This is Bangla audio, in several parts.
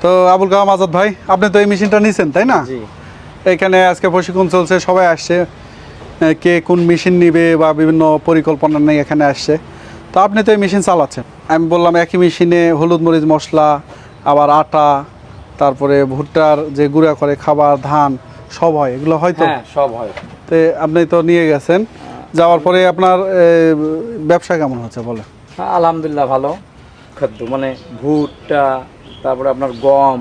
তো আবুল কালাম আজাদ ভাই, আপনি তো এই মেশিনটা নিছেন তাই না? জি। এখানে আজকে প্রশিক্ষণ চলছে, সবাই আসছে, কে কোন মেশিন নিবে বা বিভিন্ন পরিকল্পনা নিয়ে এখানে আসছে। তো আপনি তো এই মেশিন চালাচ্ছেন, আমি বললাম একই মেশিনে হলুদ মরিচ মশলা, আবার আটা, তারপরে ভুট্টার যে গুঁড়া করে খাবার, ধান সব হয়, এগুলো হয়তো? হ্যাঁ, সব হয়। তো আপনি তো নিয়ে গেছেন, যাওয়ার পরে আপনার ব্যবসা কেমন হচ্ছে বলে? হ্যাঁ, আলহামদুলিল্লাহ ভালো। খাদ্য মানে ভুট্টা, তারপরে আপনার গম,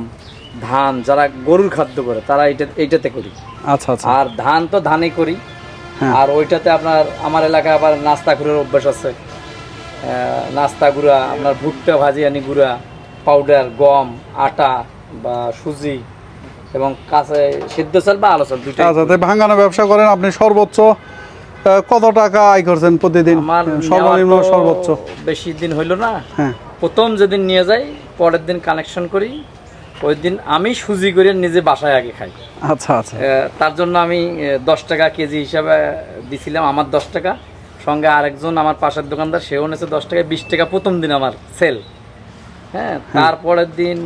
ধান, যারা গরুর খাদ্য করে তারা এইটাতে করি। আচ্ছা আচ্ছা। আর ধান তো ধানই করি। হ্যাঁ। আর ওইটাতে আপনার আমার এলাকায় আবার নাস্তা গুঁড়োর অভ্যাস আছে। নাস্তা গুঁড়া, আপনার ভুট্টা ভাজি আনি গুঁড়া, পাউডার, গম, আটা বা সুজি এবং কাঁচা সিদ্ধ চাল বা আলো চাল দুইটা। আচ্ছা, তাই ভাঙানো ব্যবসা করেন আপনি। সর্বোচ্চ কত টাকা আয় করছেন প্রতিদিন? আমার সর্বনিম্ন নেওয়া তো সর্বোচ্চ? বেশি দিন হইল না। হ্যাঁ। প্রথম যেদিন নিয়ে যাই, পরের দিন কানেকশন করি, ওই দিন আমি সুজি করে নিজে বাসায় আগে খাই। আচ্ছা আচ্ছা। তার জন্য আমি 10 টাকা কেজি হিসাবে দিছিলাম, আমার 10 টাকা, সঙ্গে আরেকজন আমার পাশের দোকানদার সেও নিয়েছে 10 টাকা, 20 টাকা প্রথম দিন আমার সেল। হ্যাঁ, তারপরের দিন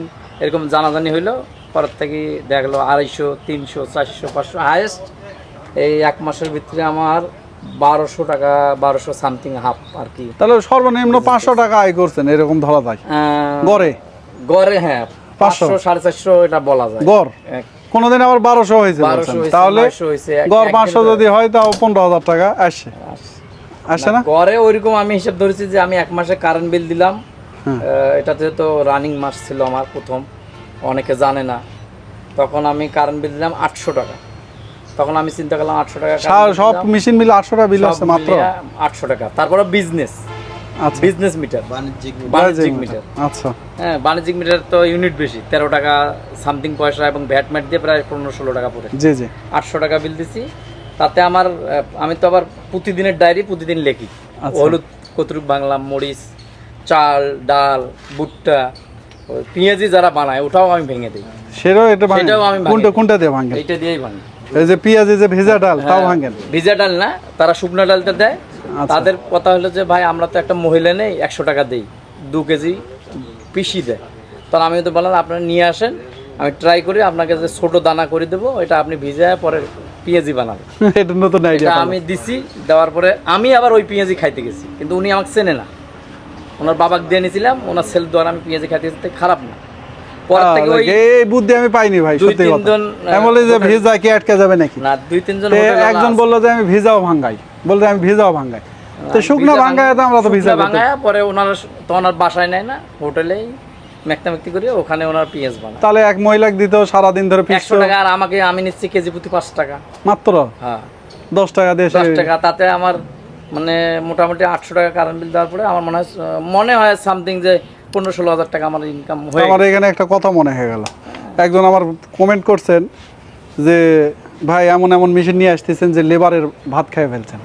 এরকম জানাজানি হইলো, পরের থেকে দেখলো 250, 300, 400, 500, হায়েস্ট এই এক মাসের ভিতরে আমার 1200 টাকা, 1200 সামথিং হাফ আর কি। তাহলে সর্বনিম্ন 500 টাকা আয় করছেন এরকম ধরা যায় গড়ে? গড়ে হ্যাঁ 500, 450 এটা বলা যায় গড়। কোনোদিন আবার 1200 হয়েছে 1200 বলছেন, হয়েছে, তাহলে 900 হয়েছে, গড় 500 যদি হয় তাও 15,000 টাকা আসছে, আসছে না? গড়ে ওইরকম আমি হিসাব ধরেছি যে আমি এক মাসে কারেন্ট বিল দিলাম। হ্যাঁ। এটাতে তো রানিং মাস ছিল আমার প্রথম, অনেকে জানে না। তখন আমি কারেন্ট বিল দিলাম 800 টাকা। তখন আমি চিন্তা করলাম 800 টাকা সব মেশিন মিলে 800 টাকা বিল আসছে মাত্র? 800 টাকা। তারপরে বিজনেস, আচ্ছা, বিজনেস মিটার, বাণিজ্যিক মিটার। আচ্ছা। হ্যাঁ, বাণিজ্যিক মিটার তো ইউনিট বেশি, 13 টাকা সামথিং পয়সা, এবং ভ্যাট ম্যাট দিয়ে প্রায় 15-16 টাকা পড়ে। জি জি। 800 টাকা বিল দিছি। তাতে আমার আমি তো আবার প্রতিদিনের ডায়েরি প্রতিদিন লেখি। আচ্ছা। হলুদ কতটুকু বাংলা, মরিচ, চাল, ডাল, ভুট্টা, পেঁয়াজি যারা বানায় ওটাও আমি ভেঙে দিই। সেটাও এটা ভাঙেন? সেটাও আমি কোনটা দিয়ে ভাঙেন? এইটা দিয়েই ভাঙি। এই যে পেঁয়াজে যে ভেজা ডাল তাও হ্যাঁ, ভাঙেন? ভিজা ডাল না, তারা শুকনো ডালটা দেয়। আচ্ছা। তাদের কথা হলো যে ভাই আমরা তো একটা মহিলা নেই, 100 টাকা দেই, 2 কেজি পিসি দেয়। তখন আমি তো বললাম আপনারা নিয়ে আসেন, আমি ট্রাই করি, আপনাকে যে ছোট দানা করে দেবো, এটা আপনি ভিজায় পরে পেঁয়াজি বানাবেন। এটা নতুন আইডিয়া। এটা আমি দিছি, দেওয়ার পরে আমি আবার ওই পেঁয়াজি খাইতে গেছি, কিন্তু উনি আমাকে চেনে না। ওনার বাবাকে দিয়ে নিয়েছিলাম, ওনার সেল দ্বারা আমি পেঁয়াজি খাইতে গেছি, খারাপ না। পরের থেকে ওই এই বুদ্ধি আমি পাইনি ভাই, সত্যি কথা। 2-3 জন আমি বলি যে ভিজা কি আটকে যাবে নাকি? না, 2-3 জন একজন বললো যে আমি ভিজাও ভাঙাই, বলতে আমি ভিজাও ভাঙাই। তো শুকনো ভাঙায় তো আমরা তো ভিজা ভাঙায়, পরে ওনার তো ওনার বাসায় নেয় না, হোটেলেই মেকতামেকতি করে ওখানে ওনার পেঁয়াজ বানায়। তাহলে এক মহিলাকে দিতেও সারাদিন ধরে 100 টাকা, আর আমাকে আমি নিচ্ছি কেজি প্রতি 5 টাকা মাত্র। হ্যাঁ, 10 টাকা দিয়ে 10 টাকা। তাতে আমার মানে মোটামুটি 800 টাকা কারেন্ট বিল দেওয়ার পরে আমার মনে হয় সামথিং যে 15-16 হাজার টাকা আমার ইনকাম হয়ে। আমার এখানে একটা কথা মনে হয়ে গেল, একজন আমার কমেন্ট করছেন যে ভাই এমন এমন মেশিন নিয়ে আসতেছেন যে লেবারের ভাত খেয়ে ফেলছেন।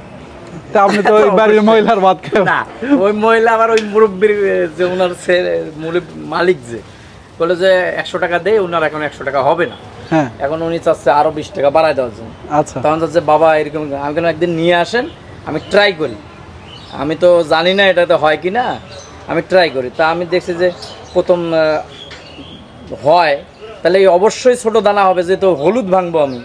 তা আপনি তো ওই বাড়ির মহিলার ভাত খেয়ে না, ওই মহিলা আবার ওই মুরব্বীর যে ওনার মালিক যে বলে যে 100 টাকা দেয়, ওনার এখন 100 টাকা হবে না। হ্যাঁ। এখন উনি চাচ্ছে আরো 20 টাকা বাড়ায় দেওয়ার জন্য। আচ্ছা। তখন চাচ্ছে বাবা এরকম, আমি কেন একদিন নিয়ে আসেন, আমি ট্রাই করি। আমি তো জানি না এটাতে হয় কি না, আমি ট্রাই করি। তা আমি দেখছি যে প্রথম হয়, তাহলে অবশ্যই ছোট দানা হবে, যেহেতু হলুদ ভাঙবো আমি,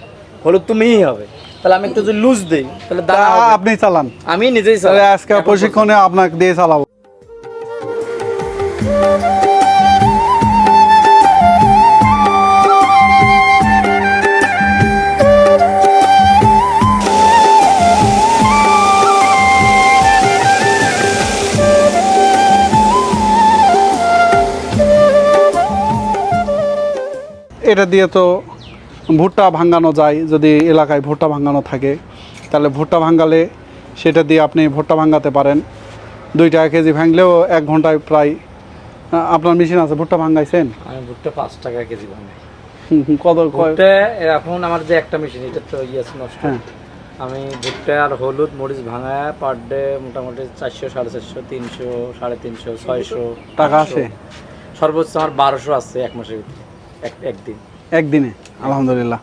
হলুদ তুমিই হবে, তাহলে আমি একটু যদি লুজ দিই তাহলে দানা হবে। আপনি চালান? আমি নিজেই তাহলে আজকে প্রশিক্ষণে আপনাকে দিয়ে চালাবো। এটা দিয়ে তো ভুট্টা ভাঙানো যায়, যদি এলাকায় ভুট্টা ভাঙানো থাকে তাহলে ভুট্টা ভাঙালে সেটা দিয়ে আপনি ভুট্টা ভাঙাতে পারেন। 2 টাকা কেজি ভাঙলেও 1 ঘন্টায় প্রায়। আপনার মেশিন আছে, ভুট্টা ভাঙাইছেন? আমি ভুট্টা 5 টাকা কেজি ভাঙাই। কত? ভুট্টা এখন আমার যে একটা মেশিন, এটা তো ইয়েস নষ্ট। হ্যাঁ। আমি ভুট্টা আর হলুদ মরিচ ভাঙায় পার ডে মোটামুটি 400, 450, 300, 350, 600 টাকা আসে। সর্বোচ্চ আমার 1200 আছে এক মাসের ভিতরে, একদিন। একদিনে? আলহামদুলিল্লাহ।